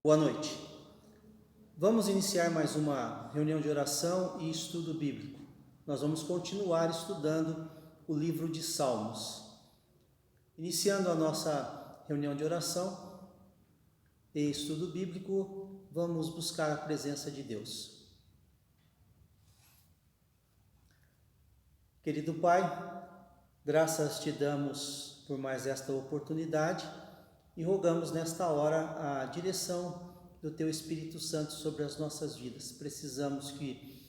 Boa noite. Vamos iniciar mais uma reunião de oração e estudo bíblico. Nós vamos continuar estudando o livro de Salmos. Iniciando a nossa reunião de oração e estudo bíblico, vamos buscar a presença de Deus. Querido Pai, graças te damos por mais esta oportunidade e rogamos nesta hora a direção do Teu Espírito Santo sobre as nossas vidas. Precisamos que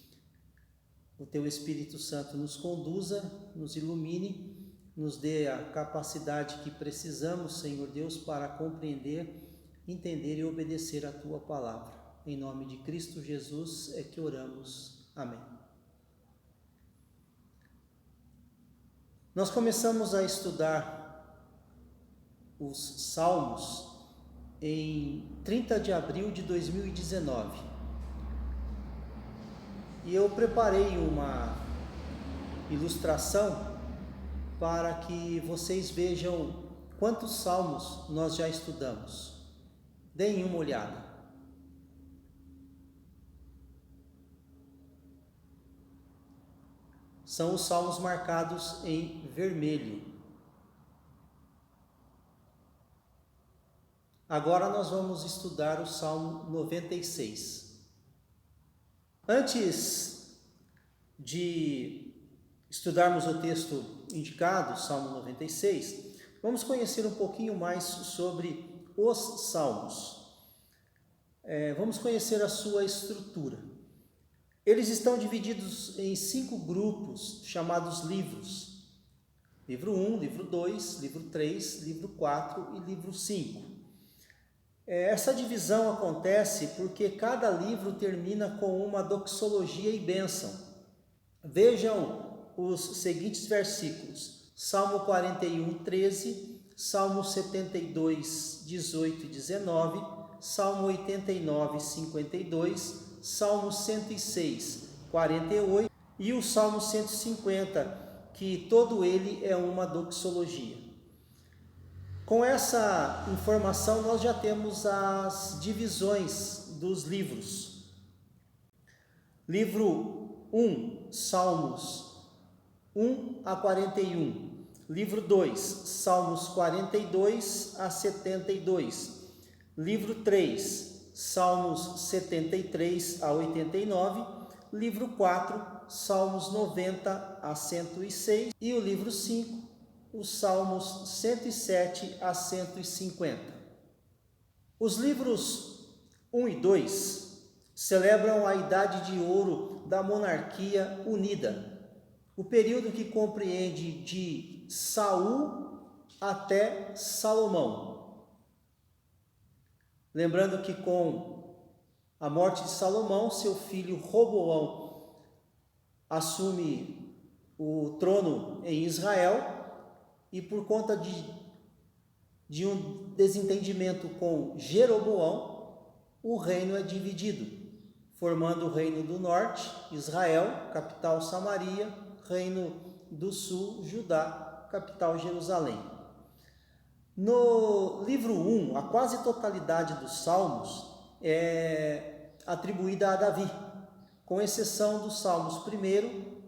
o Teu Espírito Santo nos conduza, nos ilumine, nos dê a capacidade que precisamos, Senhor Deus, para compreender, entender e obedecer a Tua Palavra. Em nome de Cristo Jesus é que oramos. Amém. Nós começamos a estudar os Salmos em 30 de abril de 2019. E eu preparei uma ilustração para que vocês vejam quantos salmos nós já estudamos. Deem uma olhada. São os salmos marcados em vermelho. Agora nós vamos estudar o Salmo 96. Antes de estudarmos o texto indicado, Salmo 96, vamos conhecer um pouquinho mais sobre os salmos. Vamos conhecer a sua estrutura. Eles estão divididos em 5 grupos chamados livros. Livro 1, livro 2, livro 3, livro 4 e livro 5. Essa divisão acontece porque cada livro termina com uma doxologia e bênção. Vejam os seguintes versículos: Salmo 41, 13, Salmo 72, 18 e 19, Salmo 89, 52, Salmo 106, 48 e o Salmo 150, que todo ele é uma doxologia. Com essa informação, nós já temos as divisões dos livros. Livro 1, Salmos 1 a 41. Livro 2, Salmos 42 a 72. Livro 3, Salmos 73 a 89. Livro 4, Salmos 90 a 106. E o livro 5, os Salmos 107 a 150. Os livros 1 e 2 celebram a idade de ouro da monarquia unida, o período que compreende de Saul até Salomão. Lembrando que com a morte de Salomão, seu filho Roboão assume o trono em Israel. E por conta de um desentendimento com Jeroboão, o reino é dividido, formando o reino do norte, Israel, capital Samaria, reino do sul, Judá, capital Jerusalém. No livro 1, a quase totalidade dos salmos é atribuída a Davi, com exceção dos salmos 1,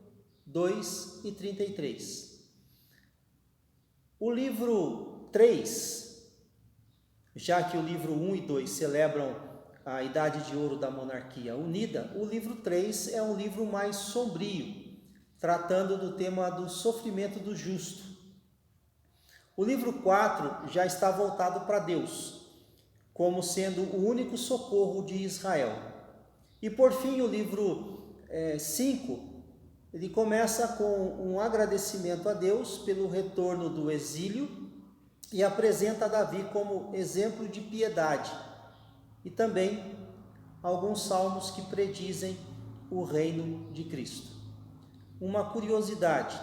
2 e 33. O livro 3, já que o livro 1 e 2 celebram a idade de ouro da monarquia unida, o livro 3 é um livro mais sombrio, tratando do tema do sofrimento do justo. O livro 4 já está voltado para Deus, como sendo o único socorro de Israel. E por fim, o livro 5, ele começa com um agradecimento a Deus pelo retorno do exílio e apresenta Davi como exemplo de piedade. E também alguns salmos que predizem o reino de Cristo. Uma curiosidade: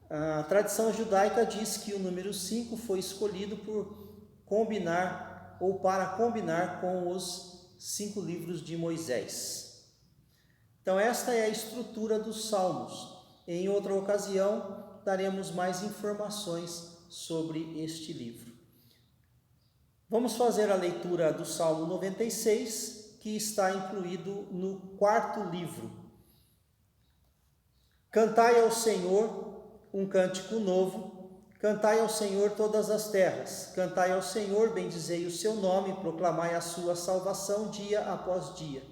a tradição judaica diz que o número 5 foi escolhido por combinar ou para combinar com os 5 livros de Moisés. Então esta é a estrutura dos salmos. Em outra ocasião daremos mais informações sobre este livro. Vamos fazer a leitura do Salmo 96, que está incluído no quarto livro. Cantai ao Senhor um cântico novo, cantai ao Senhor todas as terras, cantai ao Senhor, bendizei o seu nome, proclamai a sua salvação dia após dia.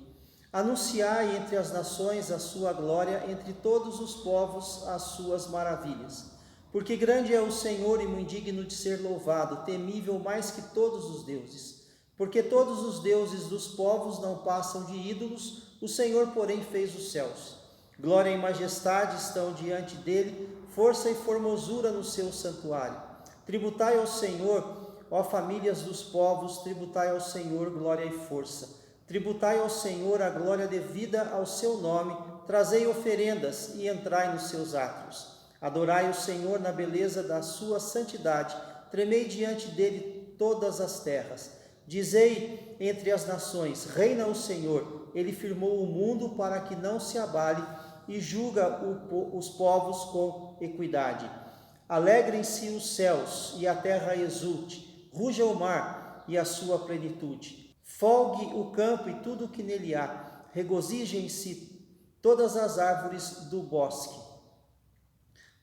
Anunciai entre as nações a sua glória, entre todos os povos as suas maravilhas. Porque grande é o Senhor e muito digno de ser louvado, temível mais que todos os deuses. Porque todos os deuses dos povos não passam de ídolos, o Senhor, porém, fez os céus. Glória e majestade estão diante dele, força e formosura no seu santuário. Tributai ao Senhor, ó famílias dos povos, tributai ao Senhor glória e força. Tributai ao Senhor a glória devida ao seu nome, trazei oferendas e entrai nos seus átrios. Adorai o Senhor na beleza da sua santidade, tremei diante dele todas as terras. Dizei entre as nações, reina o Senhor, ele firmou o mundo para que não se abale e julga os povos com equidade. Alegrem-se os céus e a terra exulte, ruja o mar e a sua plenitude. Folgue o campo e tudo o que nele há, regozijem-se todas as árvores do bosque.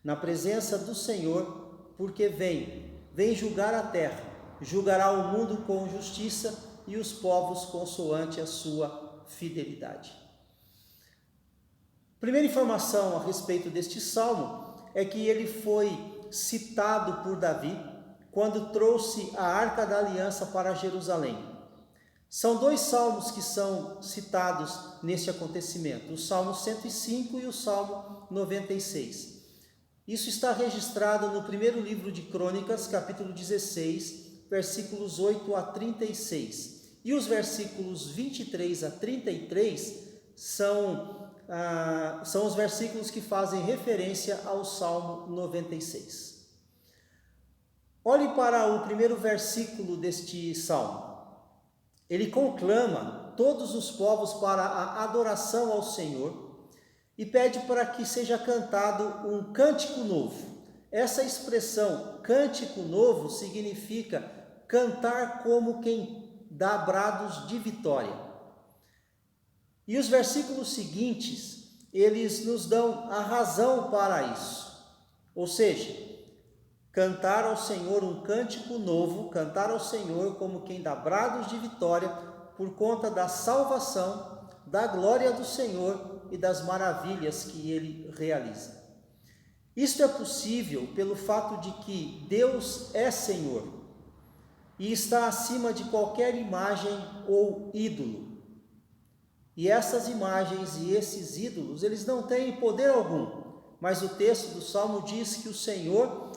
Na presença do Senhor, porque vem julgar a terra, julgará o mundo com justiça e os povos consoante a sua fidelidade. Primeira informação a respeito deste salmo é que ele foi citado por Davi quando trouxe a Arca da Aliança para Jerusalém. São dois salmos que são citados neste acontecimento, o Salmo 105 e o Salmo 96. Isso está registrado no primeiro livro de Crônicas, capítulo 16, versículos 8 a 36. E os versículos 23 a 33 são os versículos que fazem referência ao Salmo 96. Olhe para o primeiro versículo deste salmo. Ele conclama todos os povos para a adoração ao Senhor e pede para que seja cantado um cântico novo. Essa expressão, cântico novo, significa cantar como quem dá brados de vitória. E os versículos seguintes, eles nos dão a razão para isso. Ou seja, cantar ao Senhor um cântico novo, cantar ao Senhor como quem dá brados de vitória por conta da salvação, da glória do Senhor e das maravilhas que ele realiza. Isto é possível pelo fato de que Deus é Senhor e está acima de qualquer imagem ou ídolo. E essas imagens e esses ídolos, eles não têm poder algum, mas o texto do Salmo diz que o Senhor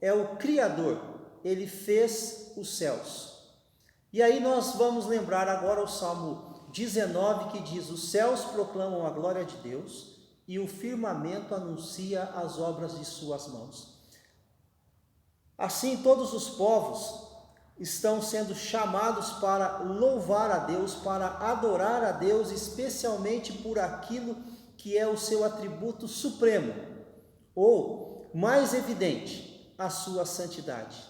é o Criador, ele fez os céus. E aí nós vamos lembrar agora o Salmo 19, que diz: os céus proclamam a glória de Deus e o firmamento anuncia as obras de suas mãos. Assim, todos os povos estão sendo chamados para louvar a Deus, para adorar a Deus, especialmente por aquilo que é o seu atributo supremo, ou mais evidente, a sua santidade.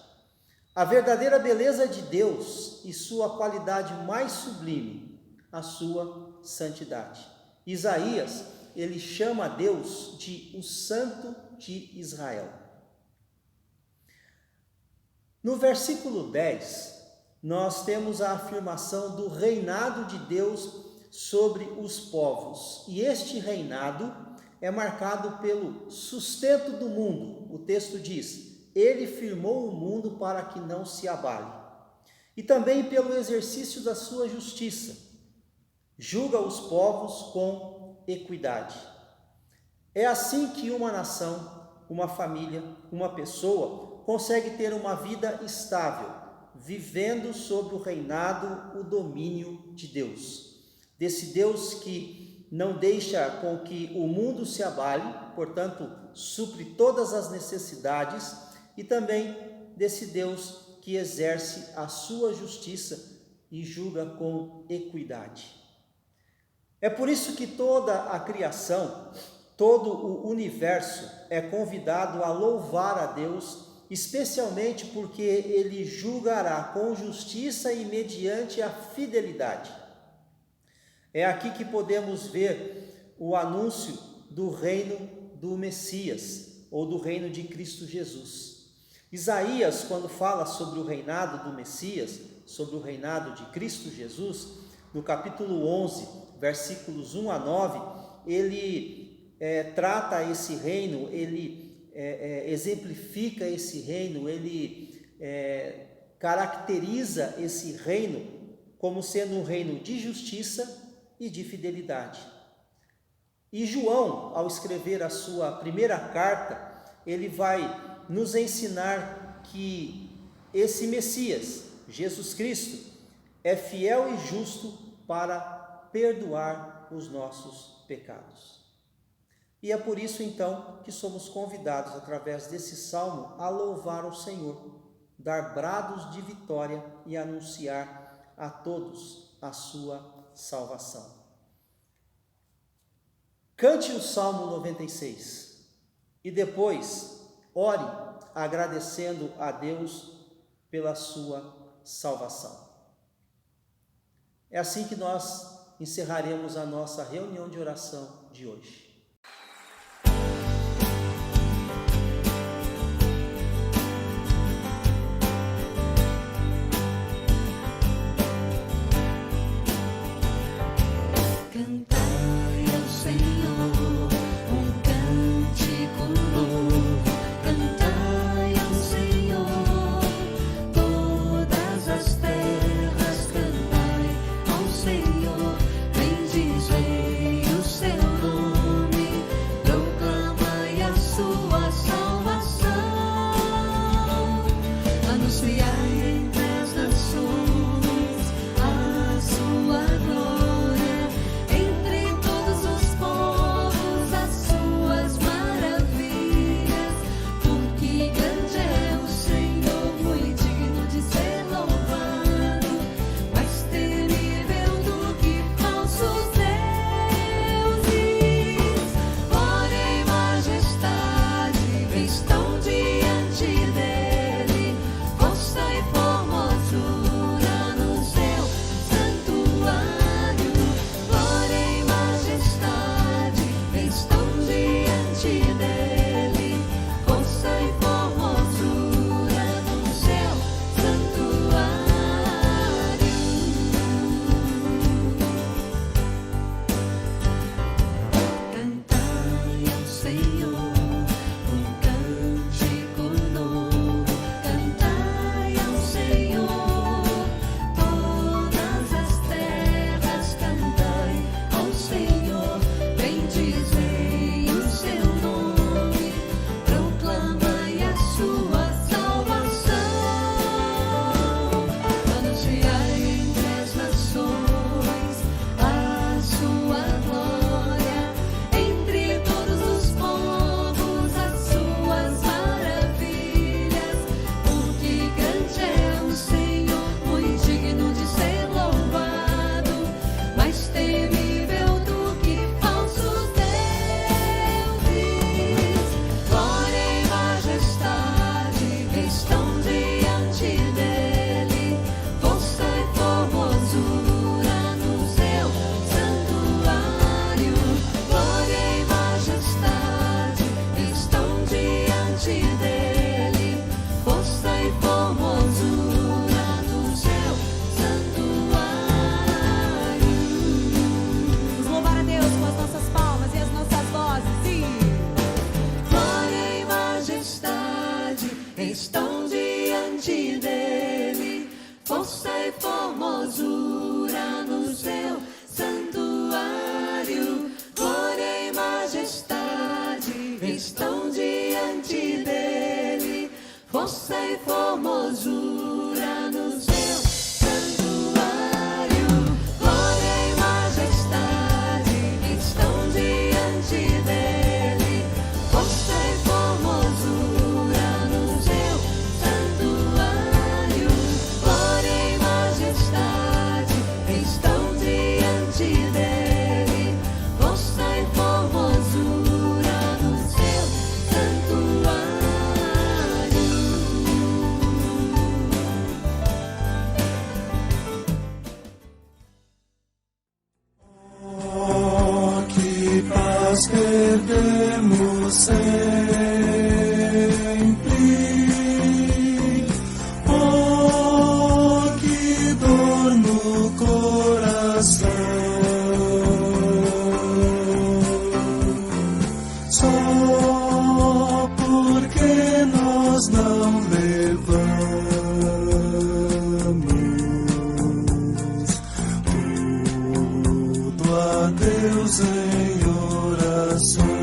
A verdadeira beleza de Deus e sua qualidade mais sublime, a sua santidade. Isaías, ele chama a Deus de o Santo de Israel. No versículo 10, nós temos a afirmação do reinado de Deus sobre os povos. E este reinado é marcado pelo sustento do mundo. O texto diz: ele firmou o mundo para que não se abale. E também pelo exercício da sua justiça. Julga os povos com equidade. É assim que uma nação, uma família, uma pessoa consegue ter uma vida estável, vivendo sob o reinado, o domínio de Deus. Desse Deus que não deixa com que o mundo se abale, portanto, supre todas as necessidades, e também desse Deus que exerce a sua justiça e julga com equidade. É por isso que toda a criação, todo o universo é convidado a louvar a Deus especialmente porque ele julgará com justiça e mediante a fidelidade. É aqui que podemos ver o anúncio do reino do Messias, ou do reino de Cristo Jesus. Isaías, quando fala sobre o reinado do Messias, sobre o reinado de Cristo Jesus, no capítulo 11, versículos 1 a 9, ele trata esse reino, ele exemplifica esse reino, ele caracteriza esse reino como sendo um reino de justiça e de fidelidade. E João, ao escrever a sua primeira carta, ele vai nos ensinar que esse Messias, Jesus Cristo, é fiel e justo para perdoar os nossos pecados. E é por isso então que somos convidados, através desse salmo, a louvar o Senhor, dar brados de vitória e anunciar a todos a sua salvação. Cante o Salmo 96 e depois ore agradecendo a Deus pela sua salvação. É assim que nós encerraremos a nossa reunião de oração de hoje. Deus em oração.